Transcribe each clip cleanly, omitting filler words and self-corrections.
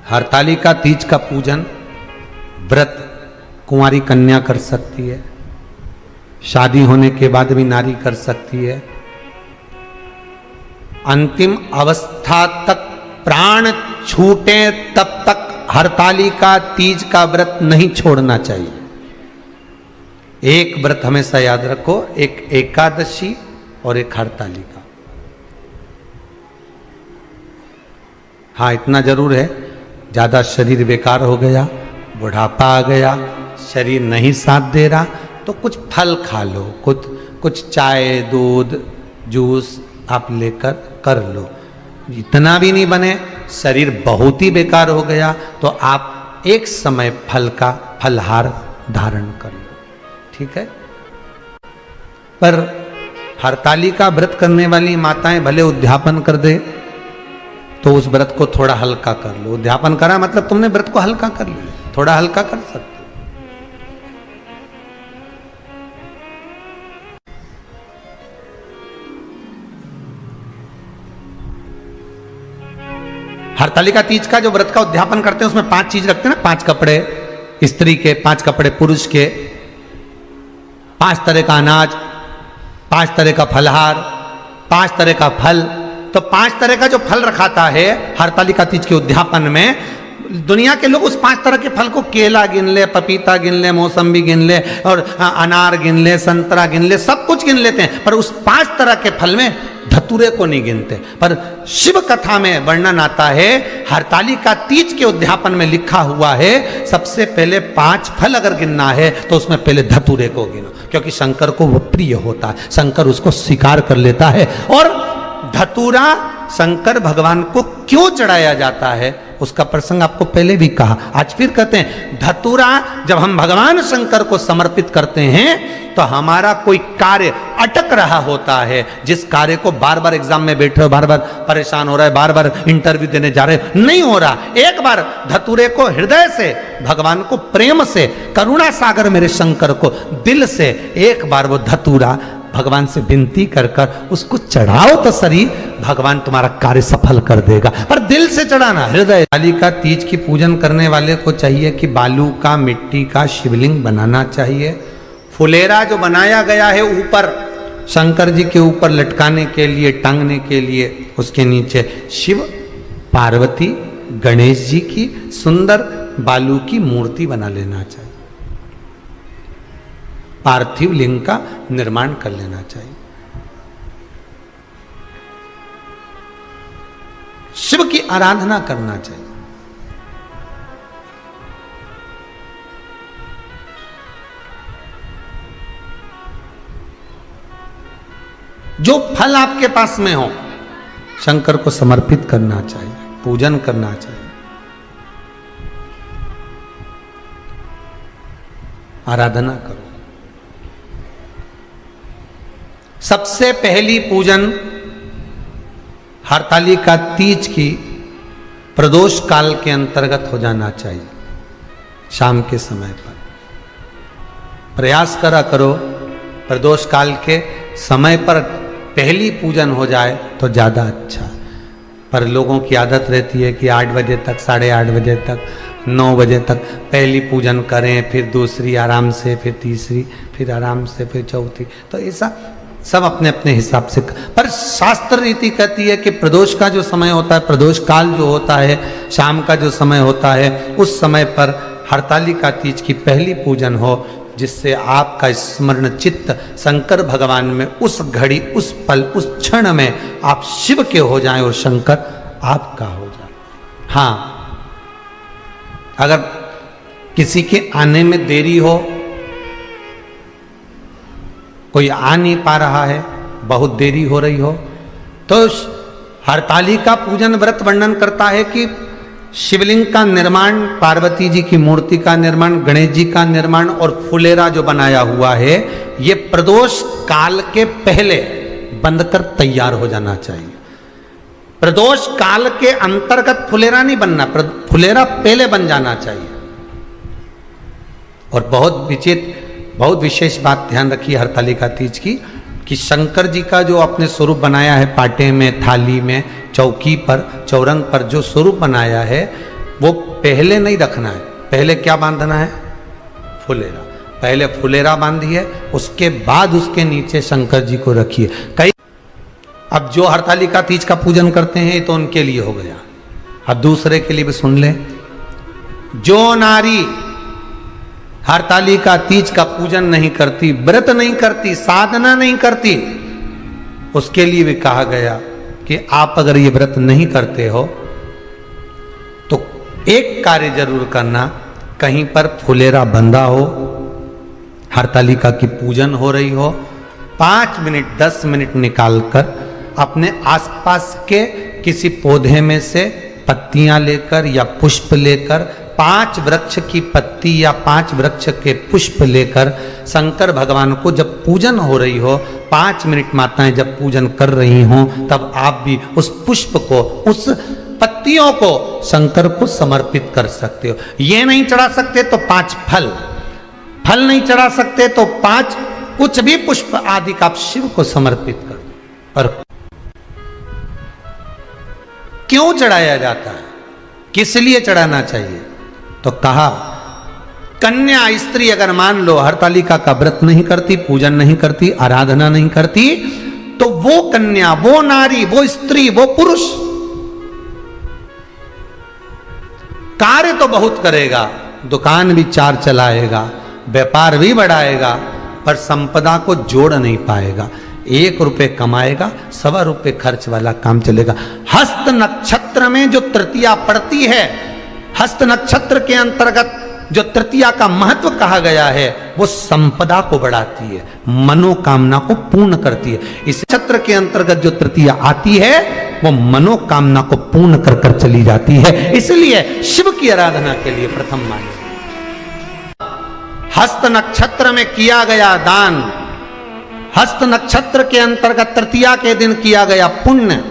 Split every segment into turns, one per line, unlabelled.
हरतालिका तीज का पूजन व्रत कुंवारी कन्या कर सकती है, शादी होने के बाद भी नारी कर सकती है। अंतिम अवस्था तक प्राण छूटे तब तक हरतालिका तीज का व्रत नहीं छोड़ना चाहिए। एक व्रत हमेशा याद रखो, एक एकादशी और एक हरतालिका। हाँ, इतना जरूर है, ज्यादा शरीर बेकार हो गया, बुढ़ापा आ गया, शरीर नहीं साथ दे रहा, तो कुछ फल खा लो, कुछ चाय दूध जूस आप लेकर कर लो। इतना भी नहीं बने, शरीर बहुत ही बेकार हो गया, तो आप एक समय फल का फलहार धारण कर लो, ठीक है। पर हरतालिका व्रत करने वाली माताएं भले उद्यापन कर दे, तो उस व्रत को थोड़ा हल्का कर लो। उद्यापन करा मतलब तुमने व्रत को हल्का कर लिया, थोड़ा हल्का कर सकते हो। हरतालिका तीज का जो व्रत का उद्यापन करते हैं उसमें 5 चीज रखते हैं ना, 5 कपड़े स्त्री के, 5 कपड़े पुरुष के, 5 तरह का अनाज, 5 तरह का फलहार, 5 तरह का फल। तो 5 तरह का जो फल रखाता है हरतालिका तीज के उद्यापन में, दुनिया के लोग उस 5 तरह के फल को केला गिन ले, पपीता गिन ले, मौसम्बी गिन ले, और अनार गिन ले, संतरा गिन ले, सब कुछ गिन लेते हैं, पर उस 5 तरह के फल में धतूरे को नहीं गिनते। पर शिव कथा में वर्णन आता है, हरतालिका तीज के उद्यापन में लिखा हुआ है, सबसे पहले 5 फल अगर गिनना है तो उसमें पहले धतूरे को गिनो, क्योंकि शंकर को वो प्रिय होता है, शंकर उसको स्वीकार कर लेता है। और धतूरा शंकर भगवान को क्यों चढ़ाया जाता है उसका प्रसंग आपको पहले भी कहा, आज फिर कहते हैं। धतूरा जब हम भगवान शंकर को समर्पित करते हैं तो हमारा कोई कार्य अटक रहा होता है, जिस कार्य को बार बार एग्जाम में बैठे हो, बार बार परेशान हो रहा है, बार बार इंटरव्यू देने जा रहे हो, नहीं हो रहा, एक बार धतूरे को हृदय से, भगवान को प्रेम से, करुणा सागर मेरे शंकर को दिल से एक बार वो धतूरा भगवान से विनती कर कर उसको चढ़ाओ तो सही, भगवान तुम्हारा कार्य सफल कर देगा। पर दिल से चढ़ाना, हृदय। हरतालिका तीज की पूजन करने वाले को चाहिए कि बालू का, मिट्टी का शिवलिंग बनाना चाहिए। फुलेरा जो बनाया गया है ऊपर शंकर जी के ऊपर लटकाने के लिए, टांगने के लिए, उसके नीचे शिव पार्वती गणेश जी की सुंदर बालू की मूर्ति बना लेना चाहिए, पार्थिव लिंग का निर्माण कर लेना चाहिए। शिव की आराधना करना चाहिए। जो फल आपके पास में हो शंकर को समर्पित करना चाहिए, पूजन करना चाहिए, आराधना करो। सबसे पहली पूजन हरतालिका तीज की प्रदोष काल के अंतर्गत हो जाना चाहिए, शाम के समय पर। प्रयास करो प्रदोष काल के समय पर पहली पूजन हो जाए तो ज़्यादा अच्छा। पर लोगों की आदत रहती है कि 8 बजे तक, 8:30 बजे तक, 9 बजे तक पहली पूजन करें, फिर दूसरी आराम से, फिर तीसरी, फिर आराम से, फिर चौथी। तो ऐसा सब अपने अपने हिसाब से। पर शास्त्र रीति कहती है कि प्रदोष का जो समय होता है, प्रदोष काल जो होता है, शाम का जो समय होता है, उस समय पर हरतालिका तीज की पहली पूजन हो, जिससे आपका स्मरण चित्त शंकर भगवान में उस घड़ी, उस पल, उस क्षण में आप शिव के हो जाएं और शंकर आपका हो जाए। हाँ, अगर किसी के आने में देरी हो, कोई आ नहीं पा रहा है, बहुत देरी हो रही हो, तो हरतालिका पूजन व्रत वर्णन करता है कि शिवलिंग का निर्माण, पार्वती जी की मूर्ति का निर्माण, गणेश जी का निर्माण और फुलेरा जो बनाया हुआ है, ये प्रदोष काल के पहले बंधकर तैयार हो जाना चाहिए। प्रदोष काल के अंतर्गत फुलेरा नहीं बनना, फुलेरा पहले बन जाना चाहिए। और बहुत विशेष बात ध्यान रखिए हरतालिका तीज की, कि शंकर जी का जो अपने स्वरूप बनाया है, पाटे में, थाली में, चौकी पर, चौरंग पर जो स्वरूप बनाया है, वो पहले नहीं रखना है, पहले क्या बांधना है? फुलेरा। पहले फुलेरा बांधिए, उसके बाद उसके नीचे शंकर जी को रखिए। कई अब जो हरतालिका तीज का पूजन करते हैं तो उनके लिए हो गया, अब दूसरे के लिए भी सुन ले। जो नारी हरतालिका तीज का पूजन नहीं करती, व्रत नहीं करती, साधना नहीं करती, उसके लिए भी कहा गया कि आप अगर ये व्रत नहीं करते हो तो एक कार्य जरूर करना, कहीं पर फुलेरा बंधा हो, हरतालिका की पूजन हो रही हो, 5 मिनट 10 मिनट निकालकर अपने आसपास के किसी पौधे में से पत्तियां लेकर या पुष्प लेकर, 5 वृक्ष की पत्ती या 5 वृक्ष के पुष्प लेकर शंकर भगवान को जब पूजन हो रही हो, 5 मिनट माताएं जब पूजन कर रही हों, तब आप भी उस पुष्प को, उस पत्तियों को शंकर को समर्पित कर सकते हो। ये नहीं चढ़ा सकते तो 5 फल नहीं चढ़ा सकते तो 5 कुछ भी पुष्प आदि का आप शिव को समर्पित कर दो। पर क्यों चढ़ाया जाता है, किस लिए चढ़ाना चाहिए? तो कहा कन्या स्त्री अगर मान लो हरतालिका का व्रत नहीं करती, पूजन नहीं करती, आराधना नहीं करती, तो वो कन्या, वो नारी, वो स्त्री, वो पुरुष कार्य तो बहुत करेगा, दुकान भी 4 चलाएगा, व्यापार भी बढ़ाएगा, पर संपदा को जोड़ नहीं पाएगा। 1 रुपए कमाएगा, 1.25 रुपए खर्च वाला काम चलेगा। हस्त नक्षत्र में जो तृतीया पड़ती है, हस्त नक्षत्र के अंतर्गत जो तृतीया का महत्व कहा गया है, वो संपदा को बढ़ाती है, मनोकामना को पूर्ण करती है। इस नक्षत्र के अंतर्गत जो तृतीया आती है वो मनोकामना को पूर्ण कर कर चली जाती है। इसलिए शिव की आराधना के लिए प्रथम माने हस्त नक्षत्र में किया गया दान, हस्त नक्षत्र के अंतर्गत तृतीया के दिन किया गया पुण्य,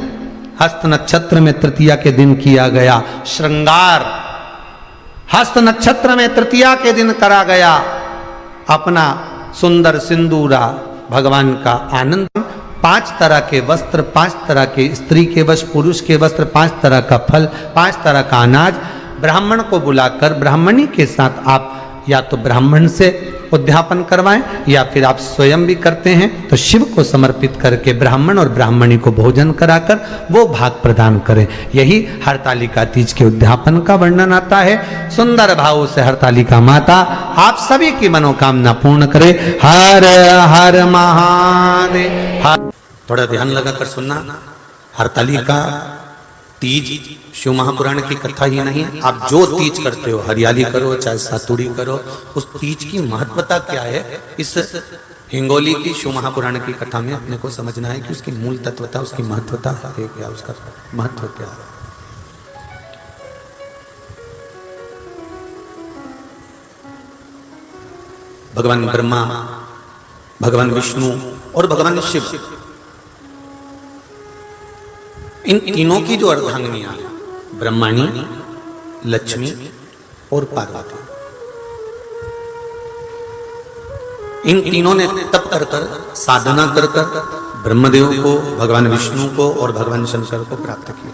हस्त नक्षत्र में तृतीया के दिन किया गया श्रृंगार, हस्त नक्षत्र में तृतीया के दिन करा गया अपना सुंदर सिंदूरा, भगवान का आनंद, 5 तरह के वस्त्र, 5 तरह के स्त्री के वस्त्र, पुरुष के वस्त्र, 5 तरह का फल, 5 तरह का अनाज, ब्राह्मण को बुलाकर ब्राह्मणी के साथ आप या तो ब्राह्मण से उद्यापन करवाएं या फिर आप स्वयं भी करते हैं तो शिव को समर्पित करके ब्राह्मण और ब्राह्मणी को भोजन कराकर वो भाग प्रदान करें। यही हरतालिका तीज के उद्यापन का वर्णन आता है। सुंदर भाव से हरतालिका माता आप सभी की मनोकामना पूर्ण करे। हर हर महादेव। थोड़ा ध्यान लगाकर सुनना, हरतालिका तीज शिव महापुराण की कथा ही नहीं है। आप जो तीज करते हो, हरियाली करो चाहे सातुड़ी करो, उस तीज की महत्वता क्या है, इस हिंगोली की शिव महापुराण की कथा में अपने को समझना है कि उसकी मूल तत्वता, उसकी महत्वता है क्या, उसका महत्व क्या है। भगवान ब्रह्मा, भगवान विष्णु और भगवान शिव, इन तीनों की जो अर्धांगिनियां, ब्रह्माणी, लक्ष्मी और पार्वती, इन तीनों ने तप कर कर, साधना कर कर ब्रह्मदेव को, भगवान विष्णु को और भगवान शंकर को प्राप्त किया।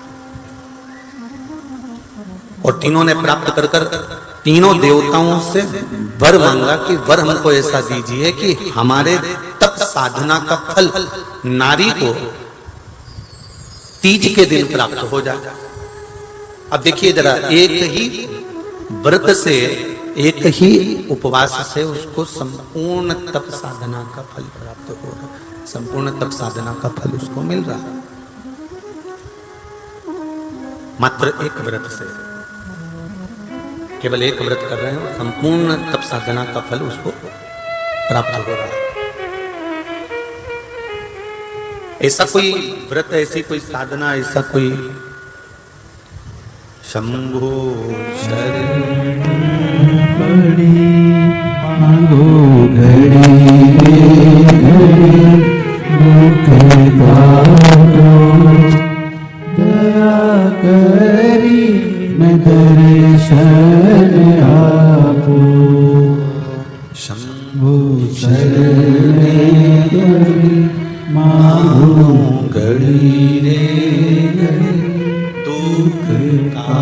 और तीनों ने प्राप्त कर कर तीनों देवताओं से वर मांगा कि वर हमको ऐसा दीजिए कि हमारे तप साधना का फल नारी को तीज के दिन प्राप्त हो जाए। अब देखिए जरा, एक ही व्रत से, एक ही उपवास से उसको संपूर्ण तप साधना का फल प्राप्त हो रहा है, संपूर्ण तप साधना का फल उसको मिल रहा है मात्र एक व्रत से। केवल एक व्रत कर रहे हैं, संपूर्ण तप साधना का फल उसको प्राप्त हो रहा है। ऐसा कोई व्रत, ऐसी कोई साधना, ऐसा कोई शंभो शरण
बड़ी मांगो घड़ी मुख काटो, दया करी मैं दर्शन आपो, शंभो शरण बड़ी मांगो घड़ी रे घड़ी दुख का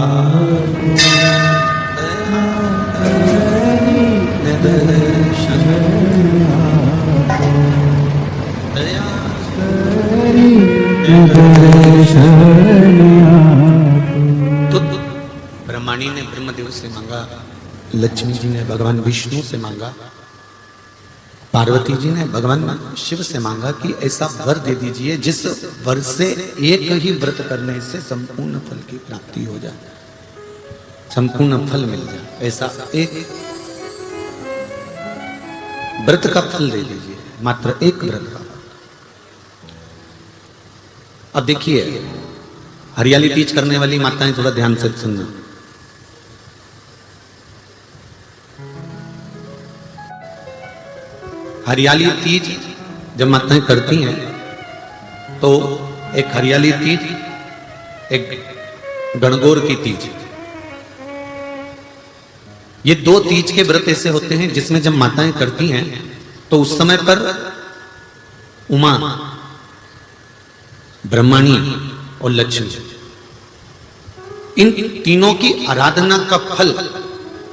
दर्शन आपको।
तो ब्रह्माणी ने ब्रह्मदेव से मांगा, लक्ष्मी जी ने भगवान विष्णु से मांगा, पार्वती जी ने भगवान शिव से मांगा कि ऐसा वर दे दीजिए जिस वर से एक ही व्रत करने से संपूर्ण फल की प्राप्ति हो जाए, संपूर्ण फल मिल जाए। ऐसा एक व्रत का फल दे दीजिए, मात्र एक व्रत का। अब देखिए, हरियाली तीज करने वाली माताएं थोड़ा ध्यान से सुनना। हरियाली तीज जब माताएं करती हैं तो एक हरियाली तीज, एक गणगौर की तीज, ये दो तीज के व्रत ऐसे होते हैं जिसमें जब माताएं करती हैं तो उस समय पर उमा, ब्रह्माणी और लक्ष्मी, इन तीनों की आराधना का फल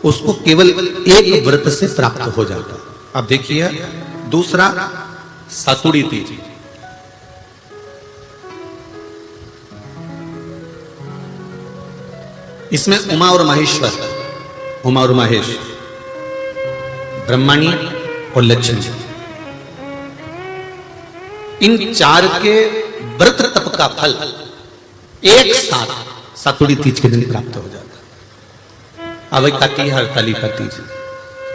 उसको केवल एक व्रत से प्राप्त हो जाता है। अब देखिए दूसरा सातुड़ी तीज। इसमें उमा और महेश्वर, उमा और महेश, ब्रह्माणी और लक्ष्मी, इन चार के व्रत तप का फल एक साथ सातुड़ी तीज के दिन प्राप्त हो जाता है। अब एक आती है हरतालिका तीज।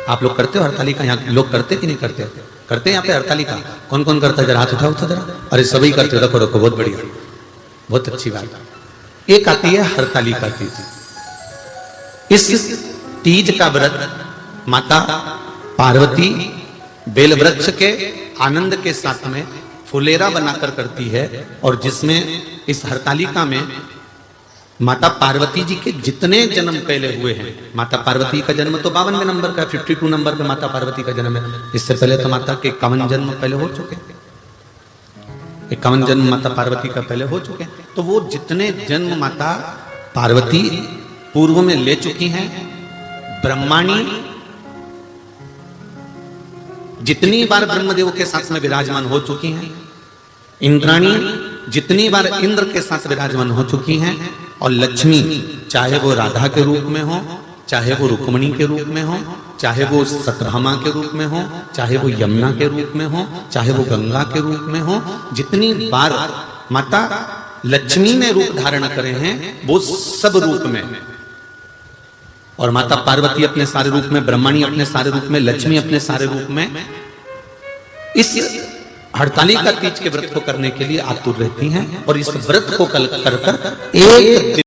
आप लोग करते हो हरतालिका? यहाँ लोग करते कि नहीं करते? करते हैं यहाँ पे हरतालिका? कौन कौन करता है? जरा हाथ उठाओ तो जरा। अरे सभी करते हो, देखो देखो, बहुत बढ़िया, बहुत अच्छी बात। एक आती है हरतालिका तीज। इस तीज का व्रत माता पार्वती बेल वृक्ष के आनंद के साथ में फुलेरा बनाकर करती है, और जिसमें इस हरतालिका में माता पार्वती जी के जितने जन्म पहले हुए हैं, माता पार्वती का जन्म तो 52वें नंबर का, 52 नंबर पे माता पार्वती का जन्म है। इससे पहले तो माता के 51 जन्म पहले हो चुके, 51 जन्म माता पार्वती का पहले हो चुके। तो वो जितने जन्म माता पार्वती पूर्व में ले चुकी हैं, ब्रह्माणी जितनी बार ब्रह्मदेव के साथ में विराजमान हो चुकी हैं, इंद्राणी जितनी बार इंद्र के साथ विराजमान हो चुकी हैं, और लक्ष्मी चाहे वो राधा के रूप में हो, चाहे वो रुक्मणी के रूप में हो, चाहे वो सतभामा के रूप में हो, चाहे वो यमुना के रूप में हो, चाहे वो गंगा के रूप में हो, जितनी बार माता लक्ष्मी ने रूप धारण करे हैं वो सब रूप में, और माता पार्वती अपने सारे रूप में, ब्रह्माणी अपने सारे रूप में, लक्ष्मी अपने सारे रूप में इस हड़तालिका तीज के व्रत को करने के लिए आतुर रहती हैं। और इस व्रत को कर एक